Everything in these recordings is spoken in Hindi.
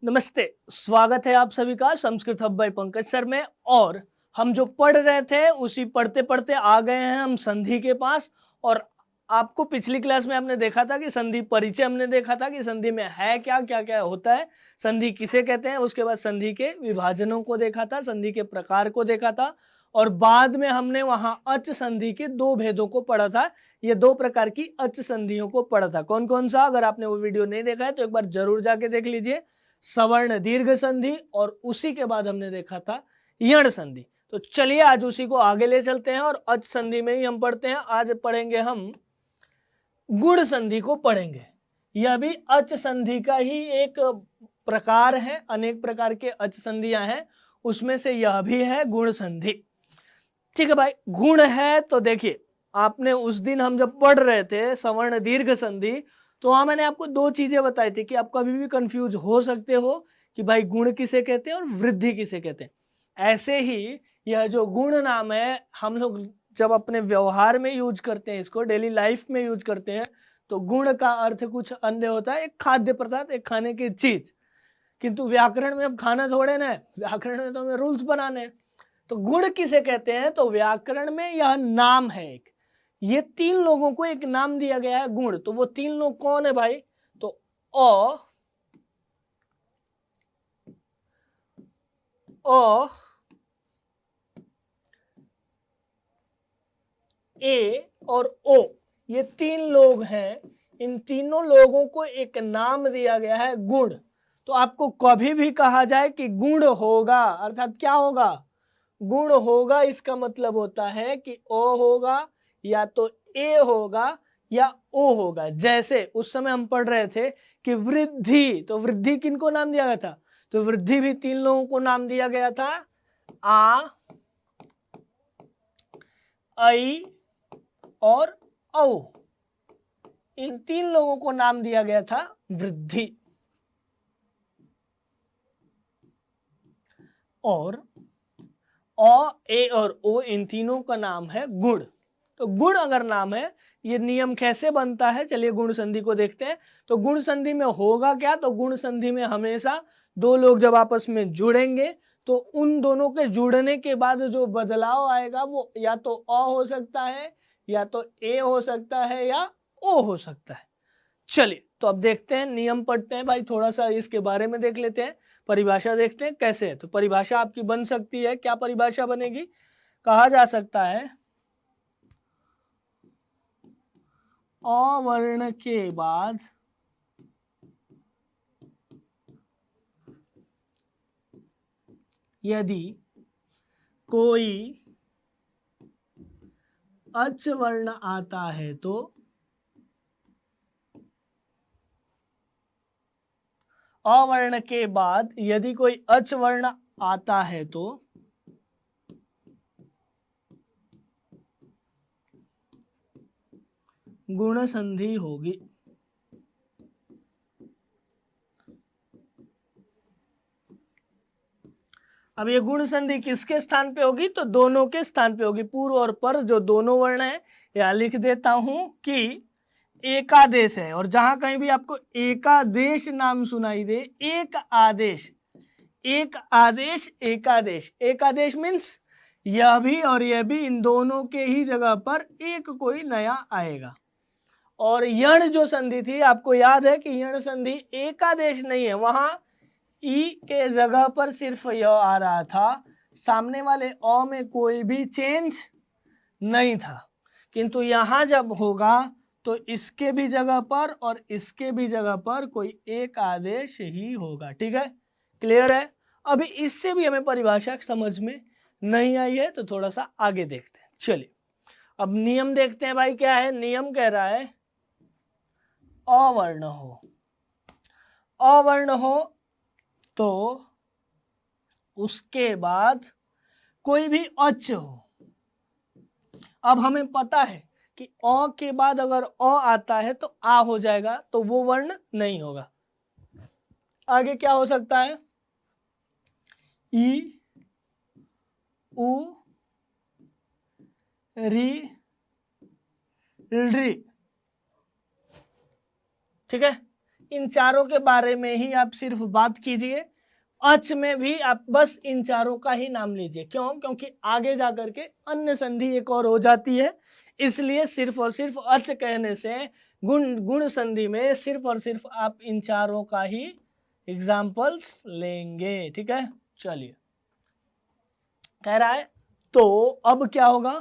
नमस्ते, स्वागत है आप सभी का Sanskrit hub by Pankaj sir में। और हम जो पढ़ रहे थे उसी पढ़ते पढ़ते आ गए हैं हम संधि के पास। और आपको पिछली क्लास में हमने देखा था कि संधि परिचय हमने देखा था कि संधि में है क्या क्या क्या होता है, संधि किसे कहते हैं। उसके बाद संधि के विभाजनों को देखा था, संधि के प्रकार को देखा था और बाद में हमने वहां अच संधि के दो भेदों को पढ़ा था। ये दो प्रकार की अच संधियों को पढ़ा था। कौन कौन सा? अगर आपने वो वीडियो नहीं देखा है तो एक बार जरूर जाके देख लीजिए। सवर्ण दीर्घ संधि और उसी के बाद हमने देखा था यण संधि। तो चलिए आज उसी को आगे ले चलते हैं और अच संधि में ही हम पढ़ते हैं। आज पढ़ेंगे हम गुण संधि को पढ़ेंगे। यह भी अच संधि का ही एक प्रकार है, अनेक प्रकार के अच संधियां हैं, उसमें से यह भी है गुण संधि। ठीक है भाई, गुण है तो देखिए, आपने उस दिन हम जब पढ़ रहे थे सवर्ण दीर्घ संधि तो वहां मैंने आपको दो चीजें बताई थी कि आप कभी भी कंफ्यूज हो सकते हो कि भाई गुण किसे कहते हैं और वृद्धि किसे कहते हैं। ऐसे ही यह जो गुण नाम है हम लोग जब अपने व्यवहार में यूज करते हैं, इसको डेली लाइफ में यूज करते हैं, तो गुण का अर्थ कुछ अन्य होता है, एक खाद्य पदार्थ, एक खाने की चीज। किंतु व्याकरण में अब खाना थोड़े ना है, व्याकरण में तो हमें रूल्स बनाने हैं। तो गुण किसे कहते हैं? तो व्याकरण में यह नाम है एक। ये तीन लोगों को एक नाम दिया गया है गुण। तो वो तीन लोग कौन है भाई? तो अ, ए और ओ, ये तीन लोग हैं। इन तीनों लोगों को एक नाम दिया गया है गुण। तो आपको कभी भी कहा जाए कि गुण होगा, अर्थात क्या होगा? गुण होगा, इसका मतलब होता है कि ओ होगा या तो ए होगा या ओ होगा। जैसे उस समय हम पढ़ रहे थे कि वृद्धि, तो वृद्धि किनको नाम दिया गया था? तो वृद्धि भी तीन लोगों को नाम दिया गया था, आ, ऐ और औ। इन तीन लोगों को नाम दिया गया था वृद्धि। और अ, ए और ओ, इन तीनों का नाम है गुण। तो गुण अगर नाम है, ये नियम कैसे बनता है, चलिए गुण संधि को देखते हैं। तो गुण संधि में होगा क्या? तो गुण संधि में हमेशा दो लोग जब आपस में जुड़ेंगे तो उन दोनों के जुड़ने के बाद जो बदलाव आएगा वो या तो अ हो सकता है, या तो ए हो सकता है, या ओ हो सकता है। चलिए तो अब देखते हैं, नियम पढ़ते हैं भाई, थोड़ा सा इसके बारे में देख लेते हैं। परिभाषा देखते हैं कैसे है। तो परिभाषा आपकी बन सकती है, क्या परिभाषा बनेगी? कहा जा सकता है अवर्ण के बाद यदि कोई अच वर्ण आता है तो अवर्ण के बाद यदि कोई अच वर्ण आता है तो गुण संधि होगी। अब ये गुण संधि किसके स्थान पे होगी? तो दोनों के स्थान पे होगी। पूर्व और पर जो दोनों वर्ण है, या लिख देता हूं कि एकादेश है। और जहां कहीं भी आपको एकादेश नाम सुनाई दे, एक आदेश, एक आदेश, एकादेश, एकादेश मीन्स यह भी और यह भी, इन दोनों के ही जगह पर एक कोई नया आएगा। और यण जो संधि थी, आपको याद है कि यण संधि एकादेश नहीं है, वहां ई के जगह पर सिर्फ य आ रहा था, सामने वाले अ में कोई भी चेंज नहीं था। किंतु यहां जब होगा तो इसके भी जगह पर और इसके भी जगह पर कोई एक आदेश ही होगा। ठीक है, क्लियर है? अभी इससे भी हमें परिभाषा समझ में नहीं आई है तो थोड़ा सा आगे देखते हैं। चलिए अब नियम देखते हैं भाई, क्या है नियम? कह रहा है अवर्ण हो, अवर्ण हो तो उसके बाद कोई भी अच हो। अब हमें पता है कि अ के बाद अगर अ आता है तो आ हो जाएगा, तो वो वर्ण नहीं होगा। आगे क्या हो सकता है? ई, उ, री, री। ठीक है, इन चारों के बारे में ही आप सिर्फ बात कीजिए। अच में भी आप बस इन चारों का ही नाम लीजिए। क्यों? क्योंकि आगे जाकर के अन्य संधि एक और हो जाती है, इसलिए सिर्फ और सिर्फ अच कहने से गुण गुण संधि में सिर्फ और सिर्फ आप इन चारों का ही एग्जाम्पल्स लेंगे। ठीक है, चलिए कह रहा है तो अब क्या होगा,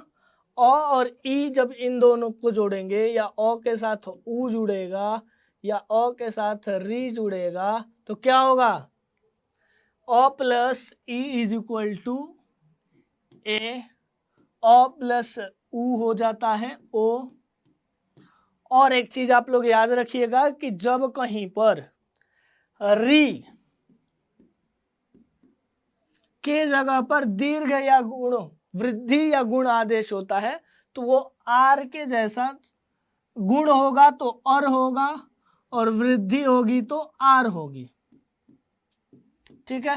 अ और ई जब इन दोनों को जोड़ेंगे या अ के साथ ऊ जुड़ेगा या अ के साथ री जुड़ेगा तो क्या होगा, अ प्लस ई इज इक्वल टू ए, अ प्लस ऊ हो जाता है ओ। और एक चीज आप लोग याद रखिएगा कि जब कहीं पर री के जगह पर दीर्घ या गुण वृद्धि या गुण आदेश होता है तो वो आर के जैसा गुण होगा तो अर होगा और वृद्धि होगी तो आर होगी। ठीक है,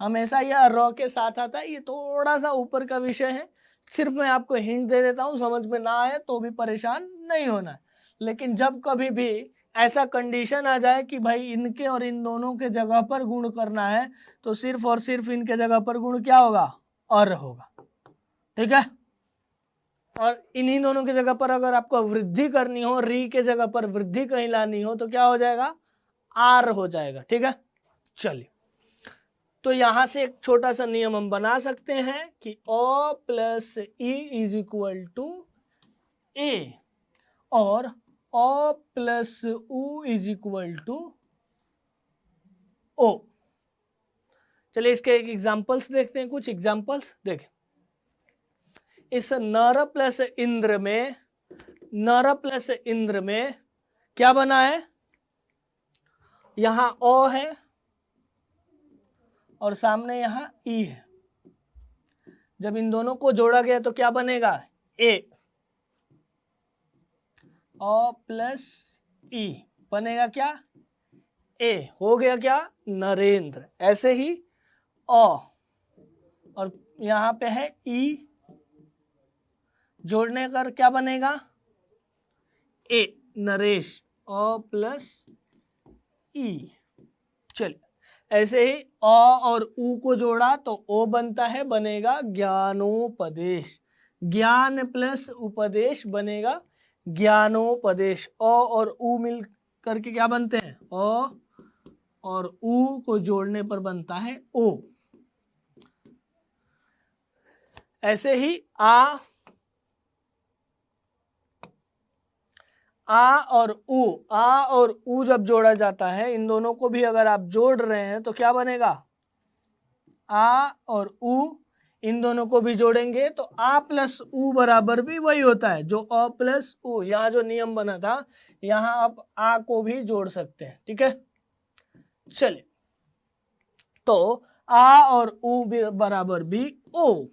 हमेशा यह र के साथ आता है। ये थोड़ा सा ऊपर का विषय है, सिर्फ मैं आपको हिंट दे देता हूं, समझ में ना आए तो भी परेशान नहीं होना है। लेकिन जब कभी भी ऐसा कंडीशन आ जाए कि भाई इनके और इन दोनों के जगह पर गुण करना है तो सिर्फ और सिर्फ इनके जगह पर गुण क्या होगा, अर होगा। ठीक है, और इन्हीं दोनों की जगह पर अगर आपको वृद्धि करनी हो, री के जगह पर वृद्धि कहीं लानी हो तो क्या हो जाएगा, आर हो जाएगा। ठीक है, चलिए तो यहां से एक छोटा सा नियम हम बना सकते हैं कि अ प्लस ई इज इक्वल टू ए और अ प्लस ऊ इज इक्वल टू ओ। चलिए इसके एक एग्जांपल्स देखते हैं, कुछ एग्जांपल्स देखें। इस नर प्लस इंद्र में, नर प्लस इंद्र में क्या बना है, यहां ओ है और सामने यहां ई है। जब इन दोनों को जोड़ा गया तो क्या बनेगा, ए, अ प्लस ई बनेगा क्या, ए, हो गया क्या, नरेंद्र। ऐसे ही अ और यहां पे है ई, जोड़ने कर क्या बनेगा, ए, नरेश, अ प्लस ई। चलिए ऐसे ही अ और ऊ को जोड़ा तो ओ बनता है, बनेगा ज्ञानोपदेश। ज्ञान प्लस उपदेश बनेगा ज्ञानोपदेश। अ और ऊ मिल करके क्या बनते हैं, अ और ऊ को जोड़ने पर बनता है ओ। ऐसे ही आ और ऊ जब जोड़ा जाता है, इन दोनों को भी अगर आप जोड़ रहे हैं तो क्या बनेगा, आ और ऊ, इन दोनों को भी जोड़ेंगे तो आ प्लस ऊ बराबर भी वही होता है जो अ प्लस ऊ। यहाँ जो नियम बना था यहाँ आप आ को भी जोड़ सकते हैं। ठीक है, चलिए तो आ और ऊ बराबर भी ओ,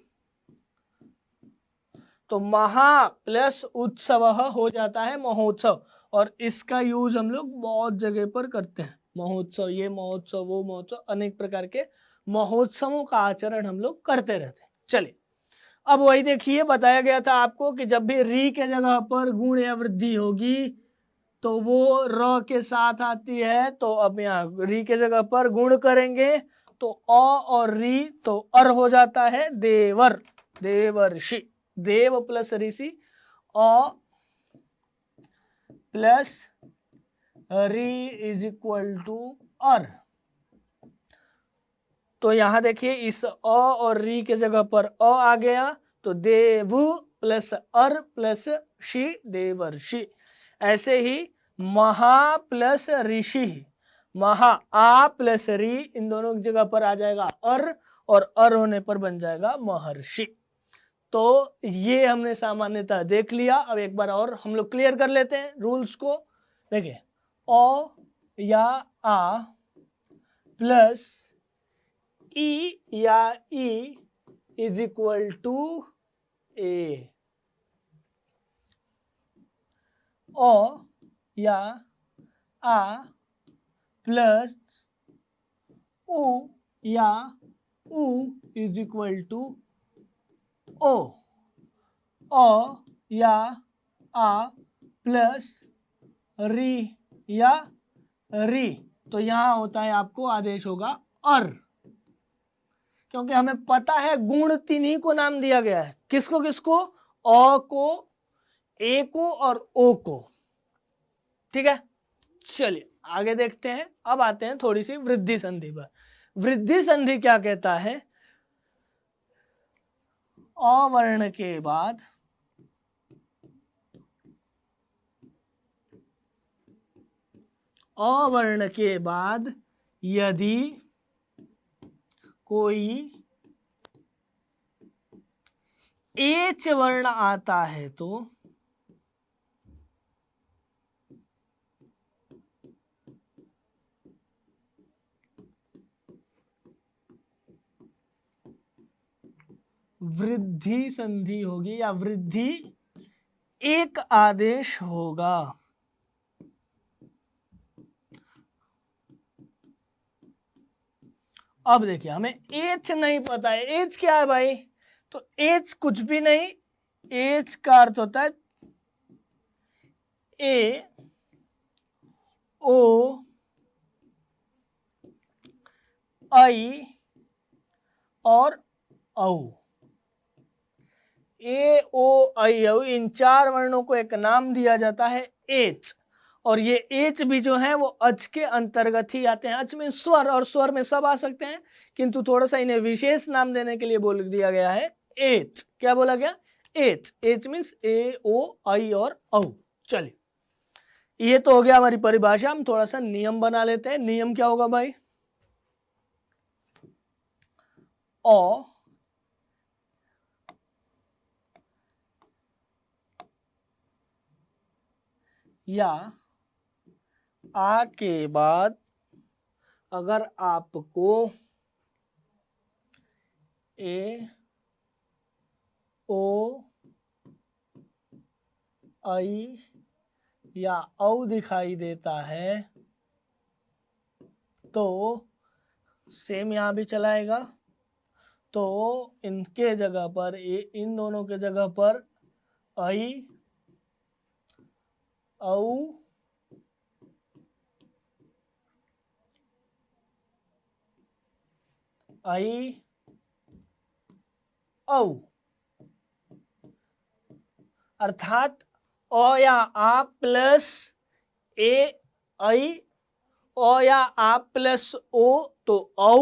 तो महा प्लस उत्सव हो जाता है महोत्सव। और इसका यूज हम लोग बहुत जगह पर करते हैं, महोत्सव, ये महोत्सव वो महोत्सव, अनेक प्रकार के महोत्सवों का आचरण हम लोग करते रहते हैं। चलिए अब वही देखिए, बताया गया था आपको कि जब भी री के जगह पर गुण या वृद्धि होगी तो वो र के साथ आती है। तो अब यहाँ री के जगह पर गुण करेंगे तो अ और री तो अर हो जाता है देवर, देवर्षि। देव प्लस ऋषि, अ प्लस री इज इक्वल टू अर। तो यहां देखिए इस अ और री के जगह पर अ आ गया तो देव प्लस अर प्लस षि, देवर्षि। ऐसे ही महा प्लस ऋषि, महा आ प्लस री, इन दोनों की जगह पर आ जाएगा अर और अर होने पर बन जाएगा महर्षि। तो ये हमने सामान्यतः देख लिया। अब एक बार और हम लोग क्लियर कर लेते हैं रूल्स को। देखिए ओ या आ प्लस ई या ई इज इक्वल टू ए, ओ या आ प्लस ऊ या ऊ इज इक्वल टू ओ, या आ प्लस री या री, तो यहां होता है आपको आदेश होगा अर, क्योंकि हमें पता है गुण तिन्ही को नाम दिया गया है। किसको किसको? अ को, ए को और ओ को। ठीक है, चलिए आगे देखते हैं। अब आते हैं थोड़ी सी वृद्धि संधि पर। वृद्धि संधि क्या कहता है? अवर्ण के बाद अवर्ण के बाद यदि कोई एच वर्ण आता है तो वृद्धि संधि होगी या वृद्धि एक आदेश होगा। अब देखिए हमें एच नहीं पता है, एच क्या है भाई? तो एच कुछ भी नहीं, एच का अर्थ होता है ए ओ आई और औ। ए ओ आई औ, इन चार वर्णों को एक नाम दिया जाता है एच। और ये एच भी जो है वो अच के अंतर्गत ही आते हैं। अच में स्वर, और स्वर में सब आ सकते हैं, किंतु थोड़ा सा इन्हें विशेष नाम देने के लिए बोल दिया गया है एच। क्या बोला गया? एच। एच मीन्स ए ओ आई और औ। चलिए, ये तो हो गया हमारी परिभाषा। हम थोड़ा सा नियम बना लेते हैं। नियम क्या होगा भाई? ओ या आ के बाद अगर आपको ए ओ आई या औ दिखाई देता है तो सेम यहां भी चलाएगा। तो इनके जगह पर इन दोनों के जगह पर आई औ आई औ, अर्थात अ या आ प्लस ए आई, अ या आ प्लस ओ तो औ,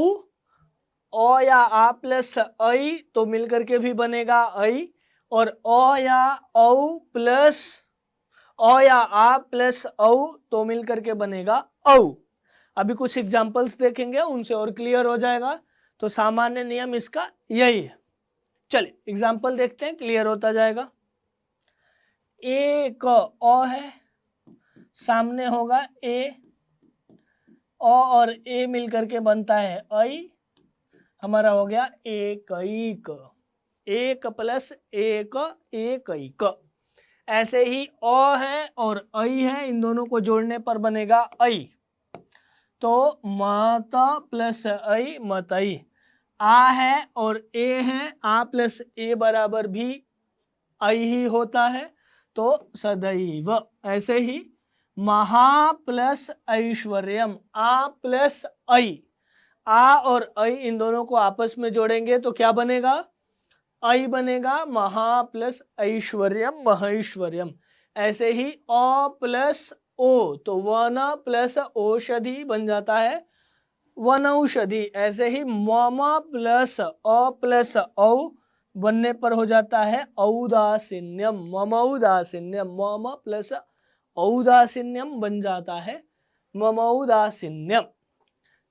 अ या आ प्लस आई तो मिलकर के भी बनेगा आई, और अ या औ प्लस अ या आ प्लस औ तो मिलकर के बनेगा औ। अभी कुछ एग्जांपल्स देखेंगे, उनसे और क्लियर हो जाएगा। तो सामान्य नियम इसका यही है। चलिए एग्जांपल देखते हैं, क्लियर होता जाएगा। एक अ है, सामने होगा ए, अ और ए मिलकर के बनता है आई, हमारा हो गया एक एक, एक प्लस एक, एक एक। ऐसे ही अ है और आई है, इन दोनों को जोड़ने पर बनेगा आई। तो माता प्लस आई मतई। आ है और ए है, आ प्लस ए बराबर भी आई ही होता है, तो सदैव। ऐसे ही महा प्लस ऐश्वर्यम, आ प्लस आई, आ और आई इन दोनों को आपस में जोड़ेंगे तो क्या बनेगा? आई बनेगा, महा प्लस ऐश्वर्यम महेश्वर्यम। ऐसे ही अ प्लस ओ तो वन प्लस औषधि बन जाता है वनौषधि। ऐसे ही मम प्लस अ प्लस औ बनने पर हो जाता है औदासीन्यम, ममौदासीन्यम। मम प्लस औदासीन्यम बन जाता है ममौदासीन्यम।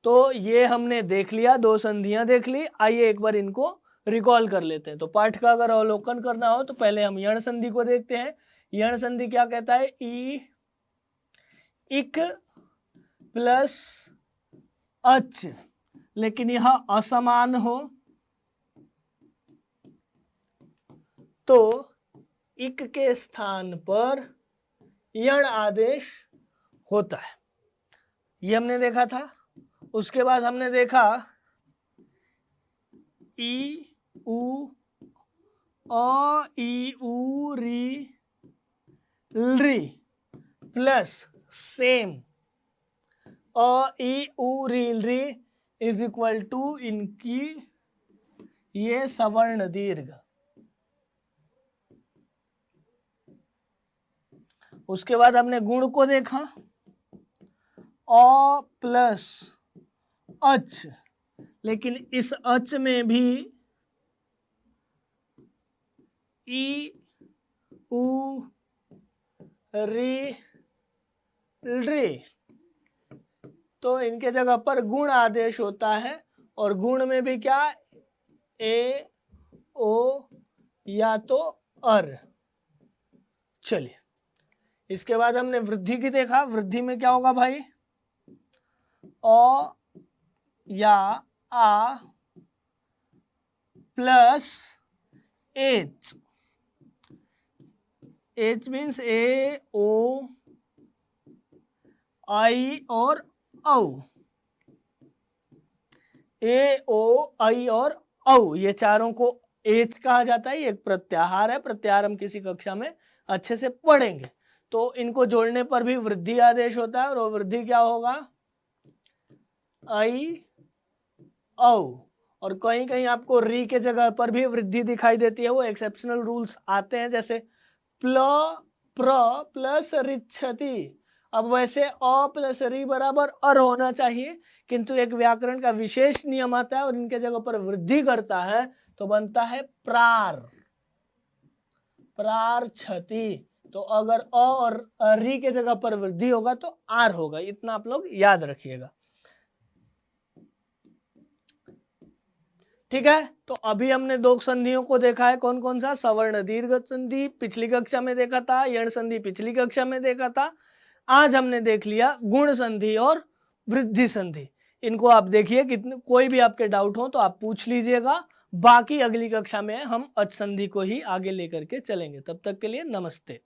तो ये हमने देख लिया, दो संधियां देख ली। आइए एक बार इनको रिकॉल कर लेते हैं। तो पाठ का अगर अवलोकन करना हो तो पहले हम यण संधि को देखते हैं। यण संधि क्या कहता है? ई इक प्लस अच, लेकिन यह असमान हो तो इक के स्थान पर यण आदेश होता है। ये हमने देखा था। उसके बाद हमने देखा ई उ अ ई उ री री प्लस सेम अ ई उ री इज इक्वल टू इनकी ये सवर्ण दीर्घ। उसके बाद हमने गुण को देखा, अ प्लस अच, लेकिन इस अच में भी ई उ री तो इनके जगह पर गुण आदेश होता है, और गुण में भी क्या, ए ओ या तो अर। चलिए, इसके बाद हमने वृद्धि की देखा। वृद्धि में क्या होगा भाई, अ या आ प्लस एच, एच मीन्स ए ओ आई और औ, ए ओ आई और औ, ये चारों को एच कहा जाता है। ये एक प्रत्याहार है, प्रत्याहार हम किसी कक्षा में अच्छे से पढ़ेंगे। तो इनको जोड़ने पर भी वृद्धि आदेश होता है, और वो वृद्धि क्या होगा, आई औ। और कहीं कहीं आपको री के जगह पर भी वृद्धि दिखाई देती है, वो एक्सेप्शनल रूल्स आते हैं, जैसे प्ल प्र प्लस रिच्छति। अब वैसे अ प्लस री बराबर अर होना चाहिए, किंतु एक व्याकरण का विशेष नियम आता है और इनके जगह पर वृद्धि करता है तो बनता है प्रार, प्रार क्षति। तो अगर अ और री के जगह पर वृद्धि होगा तो आर होगा, इतना आप लोग याद रखिएगा। ठीक है, तो अभी हमने दो संधियों को देखा है, कौन कौन सा, सवर्ण दीर्घ संधि पिछली कक्षा में देखा था, यण संधि पिछली कक्षा में देखा था। आज हमने देख लिया गुण संधि और वृद्धि संधि। इनको आप देखिए, कितने कोई भी आपके डाउट हो तो आप पूछ लीजिएगा। बाकी अगली कक्षा में हम अच संधि को ही आगे लेकर के चलेंगे। तब तक के लिए नमस्ते।